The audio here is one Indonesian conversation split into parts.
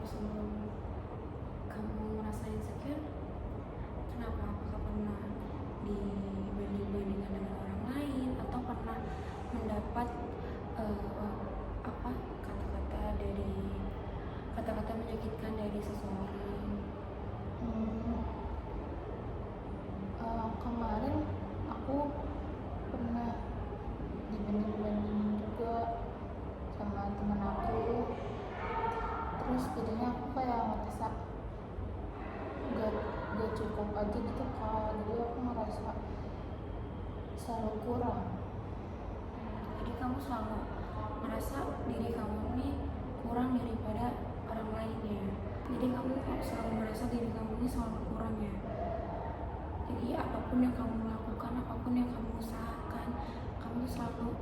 sebelum kamu merasa insecure, kenapa? Apakah pernah dibanding-bandingkan dengan orang lain atau pernah mendapat kata-kata menyakitkan dari seseorang? Kemarin aku pernah dibanding-bandingin juga sama teman aku, terus jadinya aku kayak ngerasa gak cukup aja gitu Kak, jadi aku ngerasa selalu kurang. Jadi kamu selalu merasa diri kamu ini kurang daripada orang lain ya. Jadi kamu selalu merasa diri kamu ini selalu kurang ya. Jadi apapun yang kamu lakukan, apapun yang kamu usahakan, kamu tuh selalu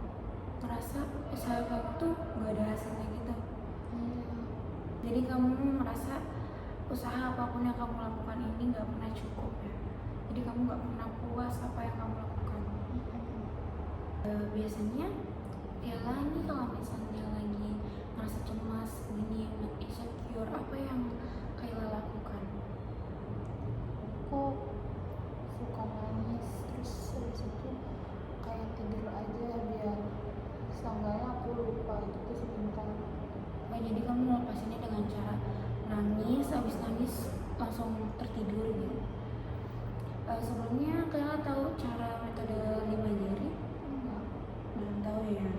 merasa usaha kamu tuh gak ada hasilnya gitu. Jadi kamu merasa usaha apapun yang kamu lakukan ini gak pernah cukup ya. Jadi kamu gak pernah puas apa yang kamu lakukan. Biasanya Ella ini kalau misalnya lagi merasa cemas, gini, insecure, apa yang Kayla lakukan? Aku suka nangis, terus habis itu kayak tidur aja biar seenggaknya aku lupa gitu sebentar. Jadi kamu melepasinnya dengan cara nangis, habis nangis langsung tertidur gitu. Sebelumnya Kayla tahu cara metode 5 jari? Belum tahu ya.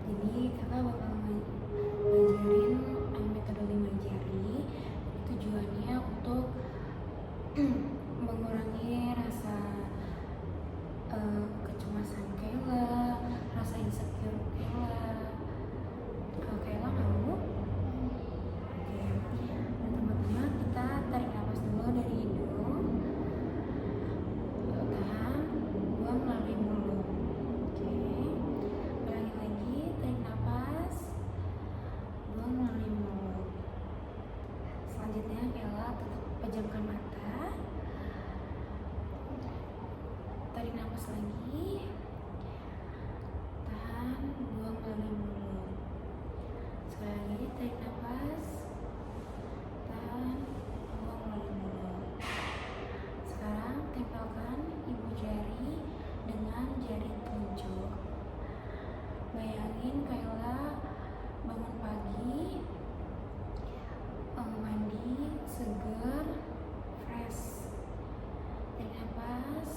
Jadi kakak bakal ngajarin metode 5 jari. Tujuannya untuk mengurangi rasa kecemasan Kayla, rasa insecure Kayla. Kayla mau? Oke. Pertama-tama kita tarik nafas dulu dari hidung, tahan, buang melalui mulut. Oke. Ulangi lagi, tarik nafas, buang melalui mulut. Selanjutnya Kayla pejamkan mata, tarik nafas lagi, tahan, buang melalui mulut. Sekali lagi tarik nafas, tahan, buang melalui mulut. Sekarang tempelkan ibu jari dengan jari telunjuk. Bayangin Kayla bangun pagi, mandi, seger, fresh. Tarik nafas,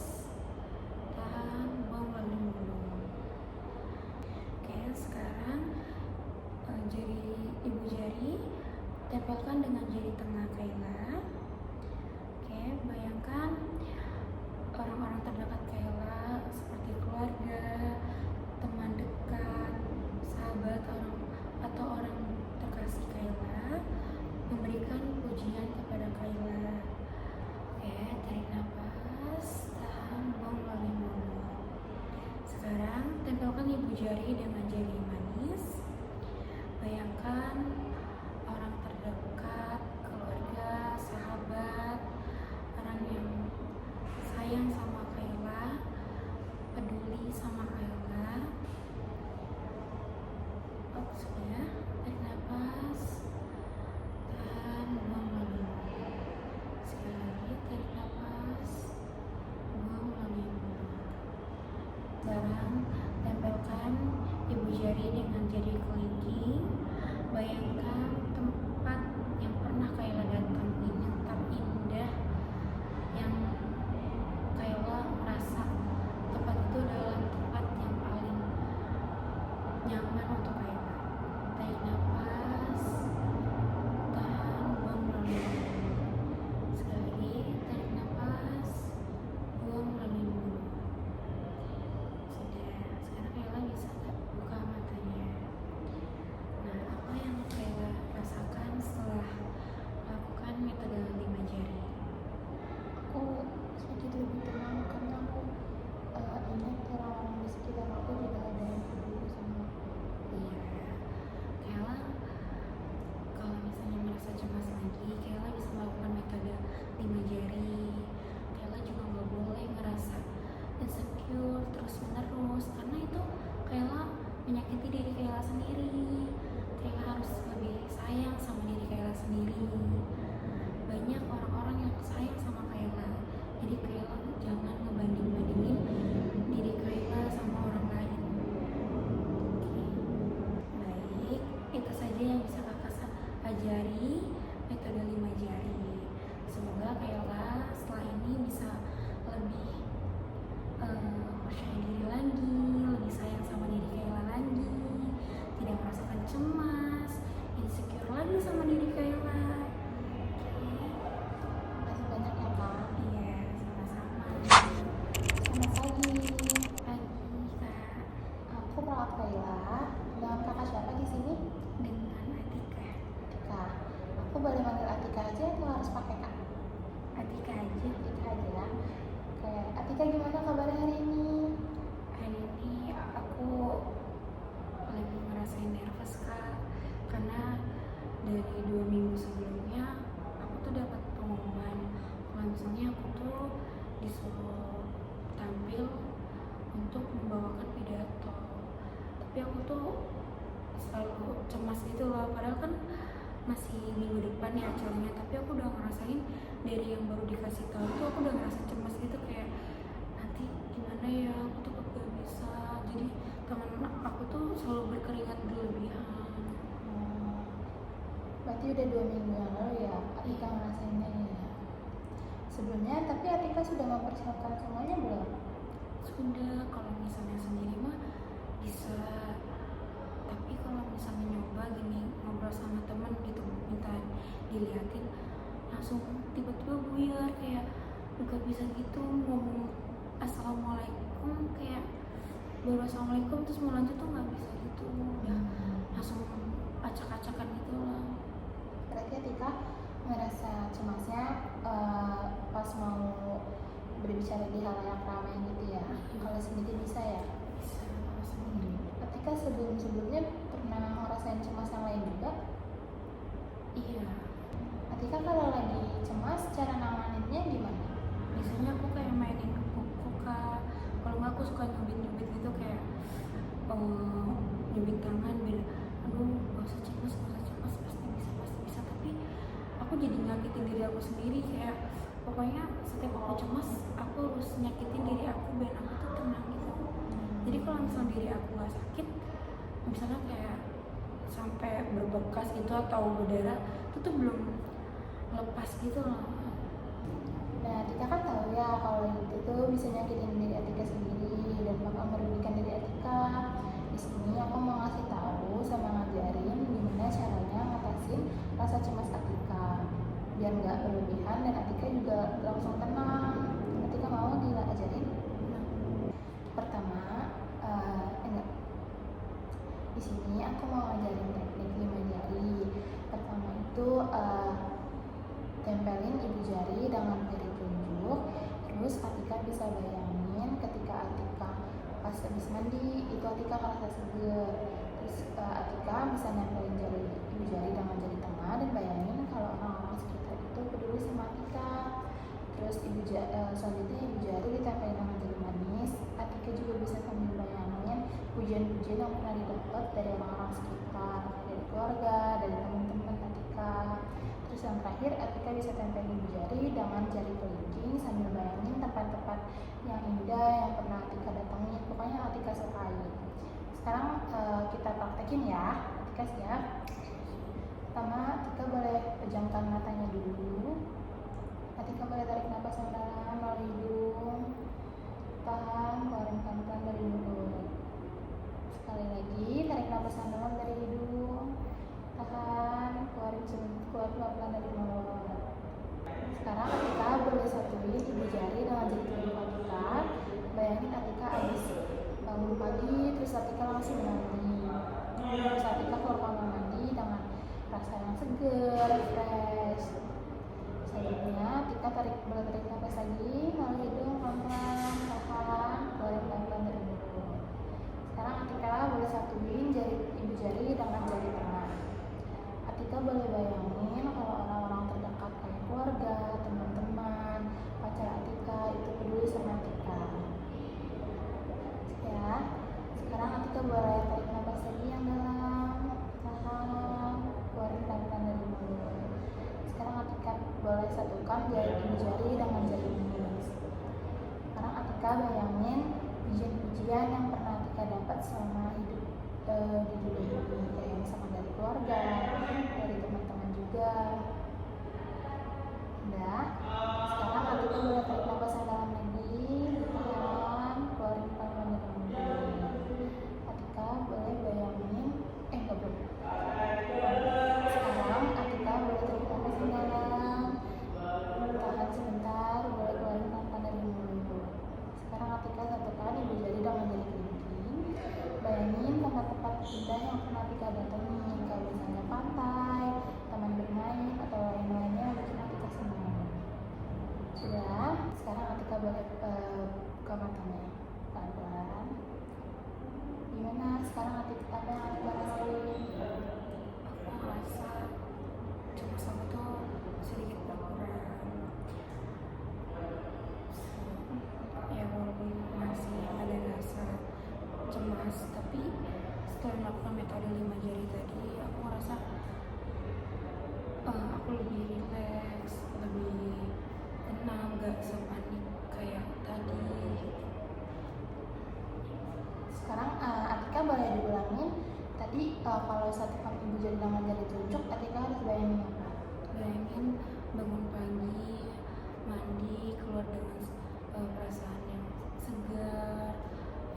tahan, buang melalui mulut. Oke, sekarang ibu jari tempelkan dengan jari tengah Kayla. Oke, bayangkan orang-orang terdekat Kayla seperti keluarga, teman dekat, sahabat, atau orang terkasih Kayla memberikan pujian kepada Kayla. Oke, tarik nafas, tahan, buang melalui mulut. Sekarang tempelkan ibu jari dengan jari manis. Bayangkan orang terdekat, keluarga, sahabat, orang yang sayang sama Kayla, peduli sama Kayla. Sudah, tarik nafas, tahan, buang melalui mulut. Sekali lagi, tarik nafas, buang melalui mulut. Sekarang tempelkan ibu jari dengan jari kelingking. Bayangkan tempat yang pernah Kayla datangi, tempat indah yang Kayla merasa tempat itu adalah tempat yang paling nyaman untuk Kayla. Tarik nafas, tahan, buang melalui mulut. Sekali lagi, tarik nafas, buang melalui mulut. Sudah, sekarang Kayla bisa buka matanya. Nah, apa yang Kayla Aku boleh manggil Atika aja atau harus pakai kak? Atika aja. Atika aja ya. Oke, Atika gimana kabarnya hari ini? Hari ini aku lagi ngerasain nervous kak, karena dari 2 minggu sebelumnya aku tuh dapat pengumuman kalau misalnya aku tuh disuruh tampil untuk membawakan pidato, tapi aku tuh selalu cemas gitu loh, padahal kan masih minggu depan ya acaranya, tapi aku udah ngerasain dari yang baru dikasih tahu tuh aku udah ngerasa cemas gitu, kayak nanti gimana ya, aku tuh gak bisa, jadi tangan aku tuh selalu berkeringat berlebihan. Berarti udah 2 minggu yang lalu ya Atika ngerasainnya ya. Sebelumnya, tapi Atika sudah mempersiapkan semuanya belum? Sudah, kalau misalnya sendiri mah bisa, tapi kalau misalnya nyoba gini ngobrol sama teman gitu minta diliatin, langsung tiba-tiba buyar, kayak nggak bisa gitu ngomong assalamualaikum, kayak baru assalamualaikum terus mau lanjut tuh nggak bisa gitu, udah langsung acak-acakan gitu lah. Berarti Atika ngerasa cemasnya pas mau berbicara di halayak ramai gitu ya. Kalau sendiri bisa ya? Bisa kalau sendiri. Atika sebelumnya pernah ngerasain cemas yang lain juga? Iya, Atika kalau lagi cemas cara nanganinnya gimana? biasanya aku kayak mainin buku kak, kalau nggak aku suka nyubit-nyubit gitu, kayak nyubit tangan biar aduh gak usah cemas, pasti bisa, tapi aku jadi nyakitin diri aku sendiri, kayak pokoknya setiap aku cemas aku harus nyakitin diri aku biar aku tuh tenang gitu. Jadi kalau misalnya diri aku gak sakit, misalnya kayak sampai berbekas gitu atau berdarah, itu tuh belum lepas gitu loh. Nah, Atika kan tahu ya kalau itu tuh bisa nyakitin diri Atika sendiri dan bakal merugikan diri Atika. Di sini aku mau ngasih tahu sama ngajarin gimana caranya ngatasin rasa cemas Atika biar nggak berlebihan dan Atika juga langsung tenang. Atika mau ajarin? Pertama, enggak. Di sini aku mau ngajarin teknik 5 jari. Pertama itu tempelin ibu jari dengan jari telunjuk. Terus Atika bisa bayangin ketika Atika pas habis mandi itu Atika merasa seger. Terus Atika bisa nempelin ibu jari dengan jari tengah dan bayangin kalau orang-orang sekitar itu peduli sama Atika. Terus selanjutnya ibu jari ditempelin dengan jari manis. Atika juga bisa sambil bayangin pujian-pujian yang pernah didapat dari orang-orang sekitar, dari keluarga, dari teman-teman Atika. Terus yang terakhir, Atika bisa tempelin ibu jari dengan jari kelingking sambil bayangin tempat-tempat yang indah yang pernah Atika datangi, pokoknya Atika sukai. Sekarang kita praktekin ya. Atika siap? Pertama, Atika boleh pejamkan matanya dulu. Atika boleh tarik nafas yang dalam melalui hidung, tahan, keluarin pelan-pelan dari mulut. Sekali lagi, tarik nafas yang dalam dari hidung, tahan, keluar pelan-pelan dari mulut. Sekarang Atika boleh satuin ibu jari dengan jari telunjuk Atika. Bayangin Atika habis bangun pagi, terus Atika langsung mandi. Terus Atika keluar kamar mandi dengan rasa yang seger, fresh. Selanjutnya Atika boleh tarik nafas lagi melalui hidung pelan-pelan, tahan, keluarin pelan-pelan dari mulut. Sekarang Atika boleh satuin ibu jari dengan jari tengah. Atika boleh bayangin kalau orang-orang terdekat kayak keluarga, teman-teman, pacar Atika itu peduli sama Atika. Ya, sekarang Atika boleh tarik nafas lagi yang dalam, tahan, keluarin pelan-pelan dari mulut. Sekarang Atika boleh satukan ibu jari dengan jari manis. Sekarang Atika bayangin pujian-pujian yang pernah Atika dapat selama hidup di dunia ini, kayak misalkan dari keluarga, dari teman-teman juga. Udah, sekarang Atika boleh tarik nafas yang dalam lagi, tahan, keluarin pelan-pelan dari mulut. Atika boleh bayangin, enggak boleh. Sekarang Atika boleh tarik nafas yang dalam, tahan sebentar, boleh keluarin pelan-pelan dari mulut. Sekarang Atika satukan ibu jari dengan jari kelingking. Bayangin tempat-tempat indah yang pernah Atika datangi, kayak misalnya pantai, kalau saat ibu jari dengan jari telunjuk, Atika harus bayangin apa? Bayangin bangun pagi, mandi, keluar dengan perasaan yang segar,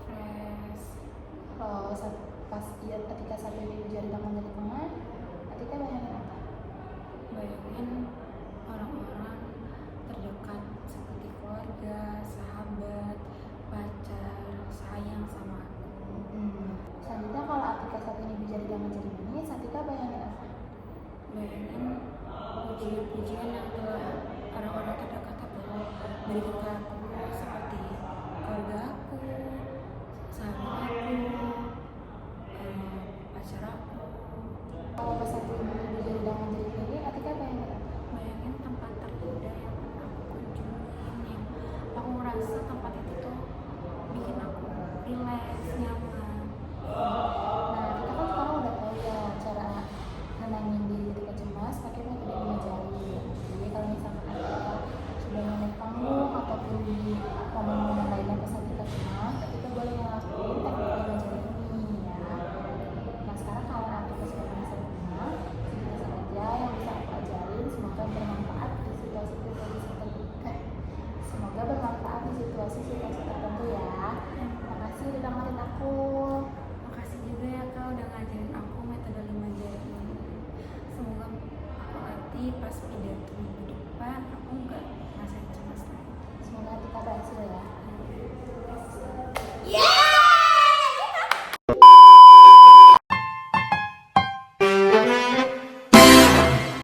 fresh. Kalau pas Atika sampai di ibu jari dengan jari tengah, Atika bayangin apa? Bayangin orang-orang terdekat seperti keluarga, sahabat, pacar, sayang sama aku. Selanjutnya kalau Atika sampai di ibu jari dengan jari manis, Atika bayangin apa? Bayangin pujian-pujian yang telah orang-orang terdekat aku berikan ke aku, seperti keluarga aku, sahabat aku, pacar aku. Kalau pas sampai ibu jari dengan jari kiri, Atika bayangin apa? Bayangin tempat terindah yang pernah aku kunjungin, yang aku merasa tempat itu tuh bikin aku relax, nyaman. Nah, kita kan sekarang udah tahu ya cara nenangin diri ketika cemas pakai metode 5 jari. Jadi kalau misalkan Atika sudah naik panggung ataupun di momen-momen lainnya pas Atika cemas, Atika boleh ngelakuin teknik 5 jari ini ya. Nah, sekarang kalau Atika sudah merasa tenang, segitu saja yang bisa aku ajarin. Semoga bermanfaat di semoga bermanfaat di situasi-situasi tertentu ya. Makasih udah dengerin aku. Makasih juga ya kak udah ngajarin aku metode 5 jari ini. Semoga aku nanti pas pidato minggu depan aku nggak ngerasain cemas lagi. Semoga Atika berhasil ya. Yeah!